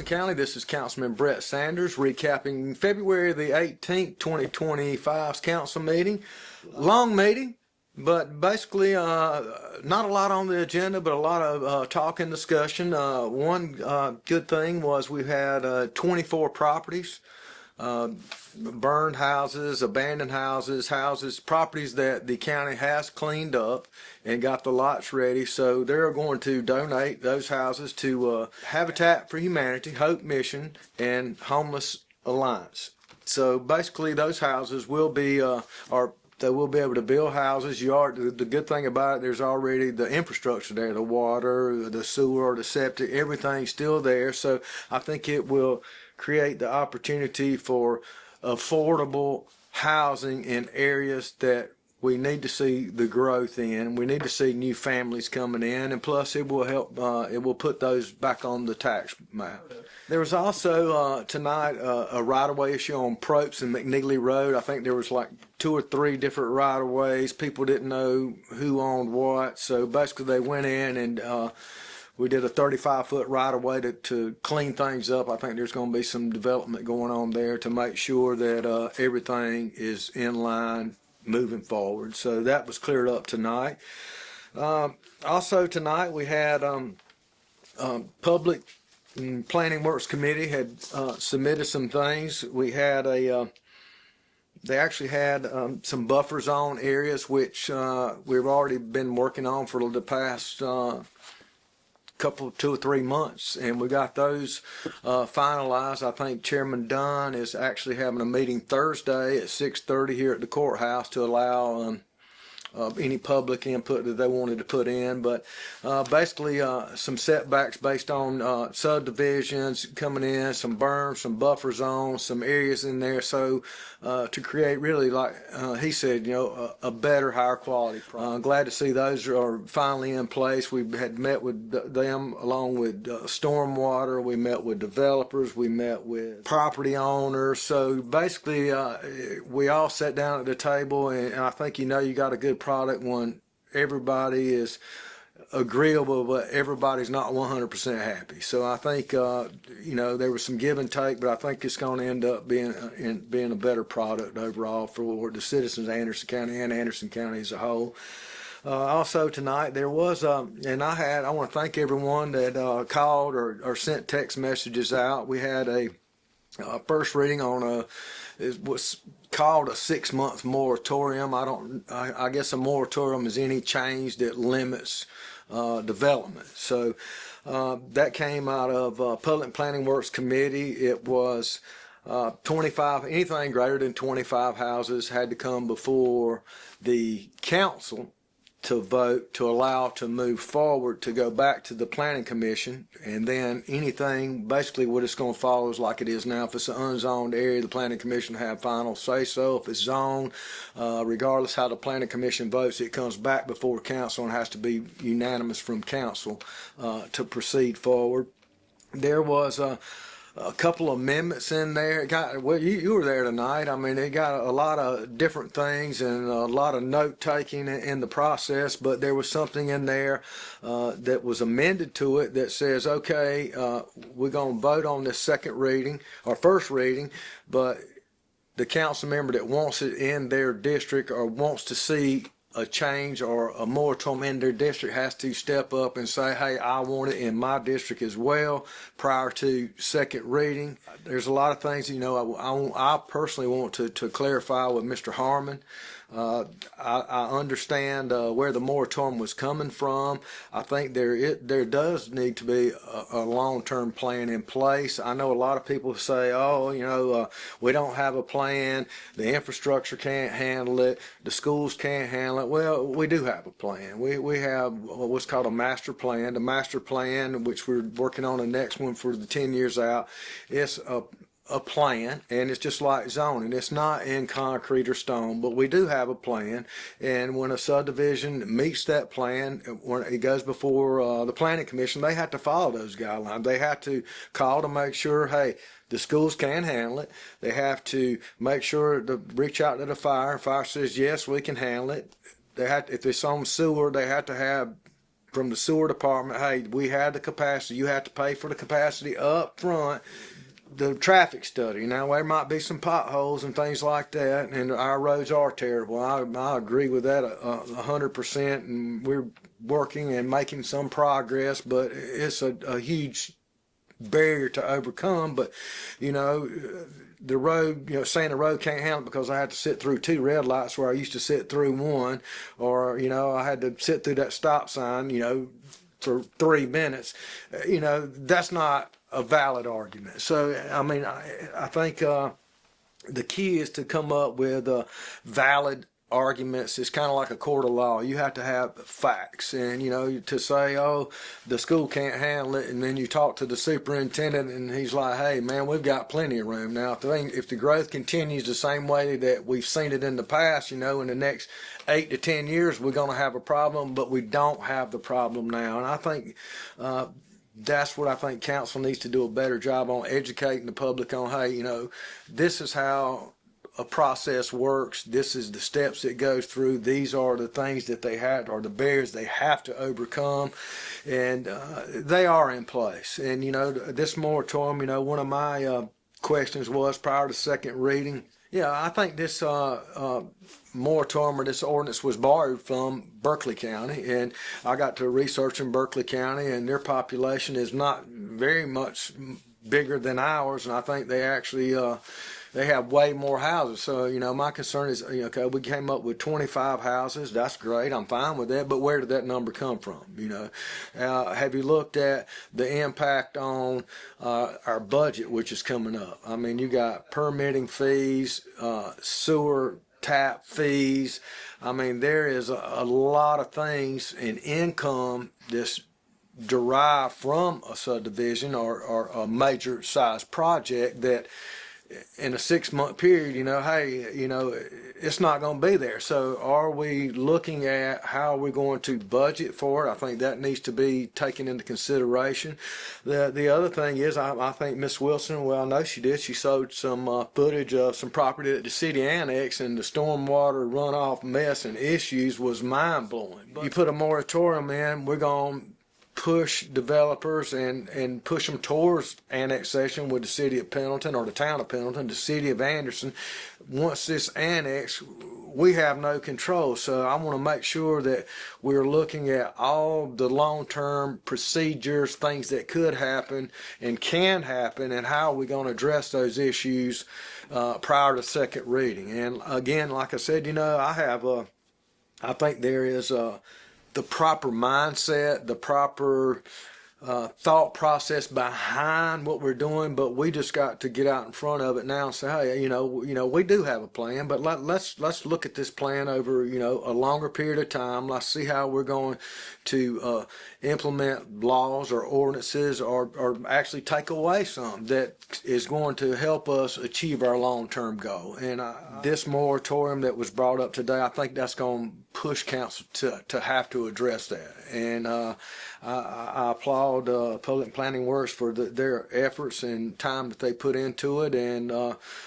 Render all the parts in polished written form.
County. This is Councilman Brett Sanders recapping February the 18th, 2025's council meeting. Long meeting, but basically not a lot on the agenda, but a lot of talk and discussion. One good thing was we had 24 properties, burned houses, abandoned houses, properties that the county has cleaned up and got the lots ready. So they're going to donate those houses to Habitat for Humanity, Hope Mission, and Homeless Alliance. So basically those houses will be they will be able to build houses. The good thing about it, there's already the infrastructure there, the water, the sewer, the septic, everything's still there. So I think it will create the opportunity for affordable housing in areas that we need to see the growth in. We need to see new families coming in, and plus it will help, it will put those back on the tax map. There was also tonight a right-of-way issue on Propes and McNeely Road. I think there was like 2 or 3 different right-of-ways. People didn't know who owned what, so basically they went in and we did a 35-foot right-of-way to clean things up. I think there's going to be some development going on there to make sure that everything is in line moving forward. So that was cleared up tonight. Also tonight we had Public and Planning Works Committee had submitted some things. We had they actually had some buffer zone areas which we've already been working on for the past 2 or 3 months, and we got those finalized. I think Chairman Dunn is actually having a meeting Thursday at 6:30 here at the courthouse to allow any public input that they wanted to put in, but basically some setbacks based on subdivisions coming in, some berms, some buffer zones, some areas in there, so to create really, like he said, a better, higher quality product. Glad to see those are finally in place. We had met with them along with stormwater. We met with developers. We met with property owners. So basically we all sat down at the table, and I think you got a good product when everybody is agreeable, but everybody's not 100% happy. So I think there was some give and take, but I think it's going to end up being a better product overall for the citizens of Anderson County and Anderson County as a whole. Also tonight there was and I want to thank everyone that called or sent text messages out. We had a first reading on it was called a 6-month moratorium. I guess a moratorium is any change that limits development. So that came out of Public Planning Works Committee. It was 25, anything greater than 25 houses had to come before the council to vote to allow to move forward to go back to the planning commission, and then anything basically what it's going to follow is like it is now. If it's an unzoned area, the planning commission have final say so. If it's zoned, regardless how the planning commission votes, it comes back before council and has to be unanimous from council to proceed forward. There was a couple amendments in there. You were there tonight. I mean, they got a lot of different things and a lot of note taking in the process, but there was something in there that was amended to it that says, okay, we're going to vote on this second reading or first reading, but the council member that wants it in their district or wants to see a change or a moratorium in their district has to step up and say, hey, I want it in my district as well prior to second reading. There's a lot of things, I personally want to clarify with Mr. Harmon. I understand where the moratorium was coming from. I think there does need to be a long-term plan in place. I know a lot of people say, we don't have a plan, the infrastructure can't handle it, the schools can't handle it. Well, we do have a plan. We have what's called a master plan. The master plan, which we're working on the next one for the 10 years out, it's a plan, and it's just like zoning. It's not in concrete or stone, but we do have a plan, and when a subdivision meets that plan, when it goes before the planning commission, they have to follow those guidelines. They have to call to make sure, hey, the schools can handle it. They have to make sure to reach out to the fire. Fire says, yes, we can handle it. If it's on sewer, they have to have from the sewer department, hey, we had the capacity. You have to pay for the capacity up front. The traffic study. Now there might be some potholes and things like that, and our roads are terrible. I agree with that 100%, and we're working and making some progress, but it's a huge barrier to overcome. But the road, saying the road can't handle it because I had to sit through 2 red lights where I used to sit through 1, or I had to sit through that stop sign, for 3 minutes. That's not a valid argument. So I think the key is to come up with valid arguments. It's kind of like a court of law. You have to have facts, and to say, oh, the school can't handle it, and then you talk to the superintendent and he's like, hey man, we've got plenty of room. Now if the growth continues the same way that we've seen it in the past, in the next 8 to 10 years we're going to have a problem, but we don't have the problem now. And I think that's what I think council needs to do a better job on, educating the public on, hey, this is how a process works. This is the steps it goes through. These are the things that they have, or the barriers they have to overcome, and they are in place. And this moratorium, one of my questions was prior to second reading. Yeah, I think this moratorium or this ordinance was borrowed from Berkeley County, and I got to research in Berkeley County, and their population is not very much bigger than ours, and I think they actually they have way more houses. So my concern is, okay, we came up with 25 houses. That's great. I'm fine with that. But where did that number come from? Have you looked at the impact on our budget, which is coming up? You got permitting fees, sewer tap fees. There is a lot of things in income that's derived from a subdivision or a major size project that in a 6-month period, it's not going to be there. So are we looking at how we're going to budget for it? I think that needs to be taken into consideration. The other thing is, I think Miss Wilson, well, I know she did, she showed some footage of some property that the city annexed, and the stormwater runoff mess and issues was mind-blowing. You put a moratorium in, we're going to push developers and push them towards annexation with the city of Pendleton or the town of Pendleton, the city of Anderson. Once this annexed, we have no control. So I want to make sure that we're looking at all the long-term procedures, things that could happen and can happen, and how are we going to address those issues prior to second reading. And again, like I said, I think there is the proper mindset, the proper thought process behind what we're doing, but we just got to get out in front of it now and say, hey, we do have a plan, but let's look at this plan over a longer period of time. Let's see how we're going to implement laws or ordinances, or actually take away some that is going to help us achieve our long-term goal. And this moratorium that was brought up today, I think that's going to push council to have to address that. And I applaud Public Planning Works for their efforts and time that they put into it, and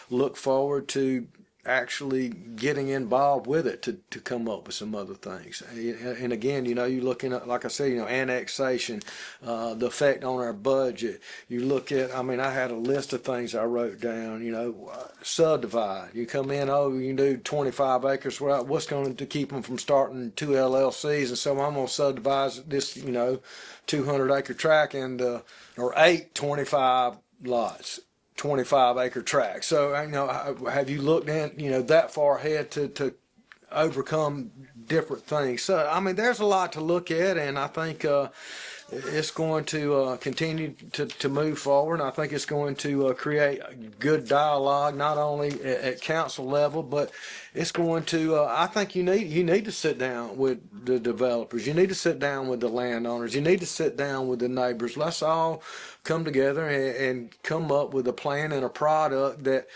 look forward to actually getting involved with it to come up with some other things. And again, you're looking at, like I said, annexation, the effect on our budget. You look at, I had a list of things I wrote down, subdivide. You come in, you can do 25 acres. Well, what's going to keep them from starting 2 LLCs? And so I'm going to subdivide this, 200-acre tract into, or 8 25 lots. 25-acre tract. So have you looked at that far ahead to overcome different things? So there's a lot to look at, and I think it's going to continue to move forward. And I think it's going to create good dialogue, not only at council level, but it's going to. I think you need to sit down with the developers. You need to sit down with the landowners. You need to sit down with the neighbors. Let's all come together and come up with a plan and a product that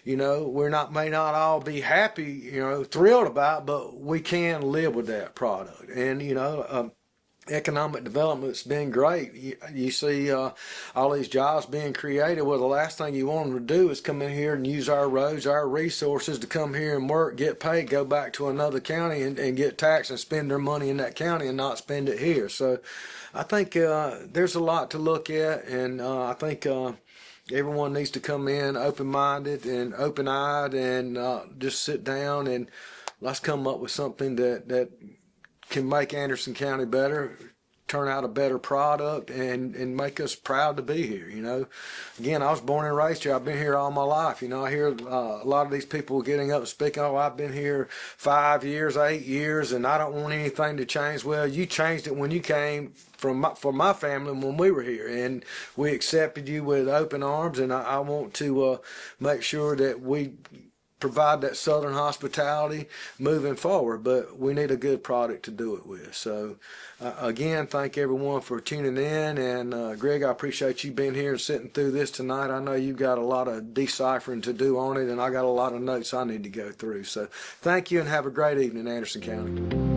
may not all be happy, thrilled about, but we can live with that product. And economic development's been great. You see all these jobs being created. Well, the last thing you want them to do is come in here and use our roads, our resources to come here and work, get paid, go back to another county and get taxed and spend their money in that county and not spend it here. So I think there's a lot to look at, and I think everyone needs to come in open-minded and open-eyed and just sit down and let's come up with something that can make Anderson County better, turn out a better product, and make us proud to be here. You know, again, I was born and raised here. I've been here all my life. You know, I hear a lot of these people getting up and speaking, oh, I've been here 5 years, 8 years, and I don't want anything to change. Well, you changed it when you came for my family when we were here, and we accepted you with open arms, and I want to make sure that we provide that southern hospitality moving forward, but we need a good product to do it with. So again, thank everyone for tuning in, and Greg, I appreciate you being here and sitting through this tonight. I know you've got a lot of deciphering to do on it, and I got a lot of notes I need to go through. So thank you, and have a great evening, Anderson County.